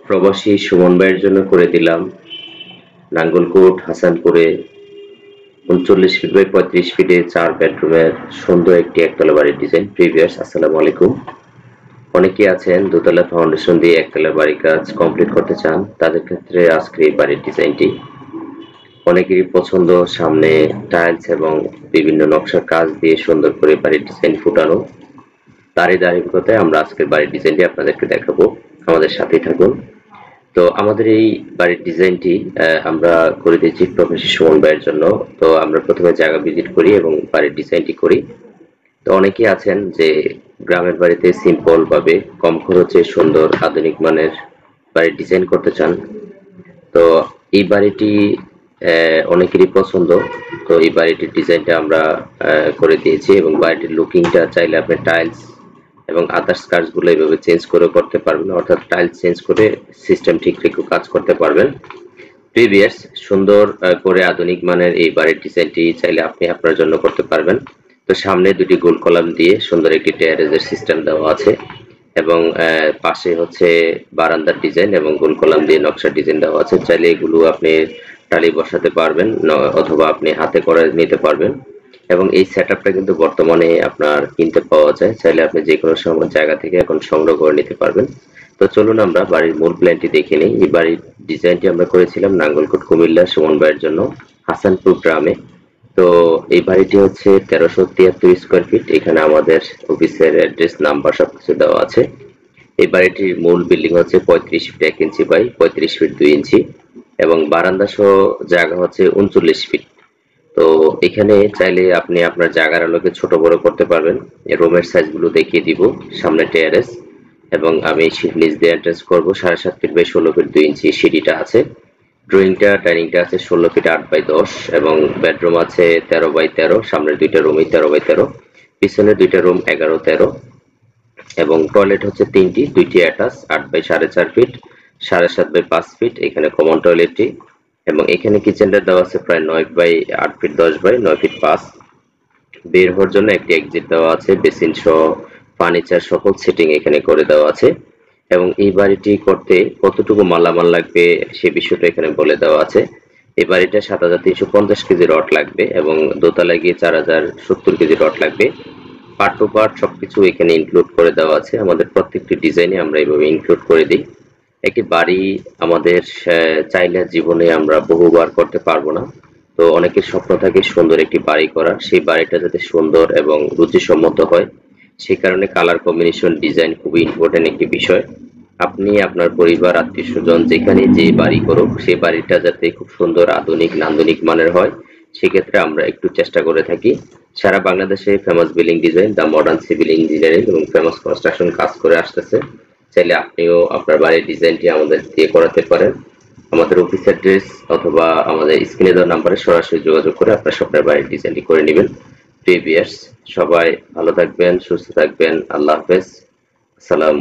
প্রবাসী সুমন ভাইয়ের জন্য করে দিলাম নাঙ্গলকোট হাসানপুরে ৩৯ ফিট বাই ৩৫ ফিটে ৪ বেডরুমের সুন্দর একটি একতলা বাড়ির ডিজাইন। প্রিভিয়াস আসসালামু আলাইকুম। অনেকেই আছেন দোতলা ফাউন্ডেশন দিয়ে একতলা বাড়ির কাজ কমপ্লিট করতে চান, তাদের ক্ষেত্রে আজকের এই বাড়ির ডিজাইনটি অনেকেরই পছন্দ। সামনে টাইলস এবং বিভিন্ন নকশার কাজ দিয়ে সুন্দর করে বাড়ির ডিজাইন ফুটানো। তারই ধারাবাহিকতায় আমরা আজকের বাড়ির ডিজাইনটি আপনাদেরকে দেখাবো, আমাদের সাথেই থাকুন। তো আমাদের এই বাড়ির ডিজাইনটি আমরা করে দিয়েছি প্রবাসী সুমন ভাইয়ের জন্য। তো আমরা প্রথমে জায়গা ভিজিট করি এবং বাড়ির ডিজাইনটি করি। তো অনেকেই আছেন যে গ্রামের বাড়িতে সিম্পল ভাবে কম খরচে সুন্দর আধুনিক মানের বাড়ির ডিজাইন করতে চান। তো এই বাড়িটি অনেকেরই পছন্দ। তো এই বাড়িটির ডিজাইনটা আমরা করে দিয়েছি এবং বাড়িটির লুকিংটা চাইলে আপনি টাইলস এবং আদার্স কাজগুলো এইভাবে চেঞ্জ করে করতে পারবেন, অর্থাৎ টাইলস চেঞ্জ করে সিস্টেম ঠিক রেখে কাজ করতে পারবেন। প্রিভিয়াস সুন্দর করে আধুনিক মানের এই বাড়ির ডিজাইনটি চাইলে আপনি আপনার জন্য করতে পারবেন। তো সামনে দুটি গোল কলাম দিয়ে সুন্দর একটি টেরেসের সিস্টেম দেওয়া আছে এবং পাশে হচ্ছে বারান্দার ডিজাইন এবং গোল কলাম দিয়ে নকশার ডিজাইন দেওয়া আছে। চাইলে এগুলো আপনি টালি বসাতে পারবেন অথবা আপনি হাতে করে নিতে পারবেন। এবং এই সেটআপটা কিন্তু বর্তমানে আপনার কিনতে পাওয়া যায়, চাইলে আপনি যে কোনো সময় জায়গা থেকে এখন সংগ্রহ করে নিতে পারবেন। তো চলুন আমরা বাড়ির মূল প্ল্যানটি দেখে নিই। এই বাড়ির ডিজাইনটি আমরা করেছিলাম নাঙ্গলকোট কুমিল্লা সুমন ভাইয়ের জন্য হাসানপুর গ্রামে। তো এই বাড়িটি হচ্ছে 1373 স্কোয়ার ফিট। এখানে আমাদের অফিসের অ্যাড্রেস নাম্বার সবকিছু দেওয়া আছে। এই বাড়িটির মূল বিল্ডিং হচ্ছে 35 ফিট 1 ইঞ্চি বাই 35 ফিট 2 ইঞ্চি এবং বারান্দা সহ জায়গা হচ্ছে 39 ফিট। তো এখানে চাইলে আপনি আপনার জায়গার আলোকে ছোট বড় করতে পারবেন। রুমের সাইজগুলো দেখিয়ে দিব। সামনে টেরেস এবং আমি নিচ দিয়ে এন্ট্রেন্স করবো। 7.5 ফিট বাই 16 ফিট 2 ইঞ্চি সিঁড়িটা আছে। ড্রয়িংটা ডাইনিংটা আছে 16 ফিট 8 বাই 10 এবং বেডরুম আছে 13 বাই 13। সামনের দুইটা রুমই 13 বাই 13, পিছনে দুইটা রুম 11 13 এবং টয়লেট হচ্ছে তিনটি, দুইটি attach 8 by 4.5 feet 7.5 by 5 feet. এখানে কমন টয়লেটটি এবং এখানে কিচেনটা দেওয়া আছে প্রায় 9 বাই 8 ফিট 10 বাই 9 ফিট 5। বের হওয়ার জন্য একটি এক্সিট দেওয়া আছে, বেসিন সহ ফার্নিচার সকল সেটিং এখানে করে দেওয়া আছে। এবং এই বাড়িটি করতে কতটুকু মালামাল লাগবে সে বিষয়টা এখানে বলে দেওয়া আছে। এই বাড়িটা 7350 কেজি রড লাগবে এবং দোতলায় গিয়ে 4070 কেজি রড লাগবে। পার্ট টু পার্ট সবকিছু এখানে ইনক্লুড করে দেওয়া আছে। আমাদের প্রত্যেকটি ডিজাইনে আমরা এইভাবে ইনক্লুড করে দিই। একটি বাড়ি আমাদের চাইলে জীবনে আমরা বহুবার করতে পারবো না। তো অনেকের স্বপ্ন থাকে সুন্দর একটি বাড়ি করার, সেই বাড়িটা যাতে সুন্দর এবং রুচিসম্মত হয়, সেই কারণে কালার কম্বিনেশন ডিজাইন খুবই ইম্পর্টেন্ট একটি বিষয়। আপনি আপনার পরিবার আত্মীয় স্বজন যেখানে যে বাড়ি করুক সেই বাড়িটা যাতে খুব সুন্দর আধুনিক নান্দনিক মানের হয়, সেক্ষেত্রে আমরা একটু চেষ্টা করে থাকি। সারা বাংলাদেশে famous building design, the modern civil engineering এবং ফেমাস কনস্ট্রাকশন কাজ করে আসতেছে। চাইলে আপনিও আপনার বাড়ির ডিজাইনটি আমাদের দিয়ে করাতে পারেন। আমাদের অফিস অ্যাড্রেস অথবা আমাদের স্ক্রিনে দেওয়া নাম্বারে সরাসরি যোগাযোগ করে আপনার স্বপ্নের বাড়ির ডিজাইনটি করে নেবেন। প্রিভিয়াস সবাই ভালো থাকবেন, সুস্থ থাকবেন। আল্লাহ হাফেজ। সালাম।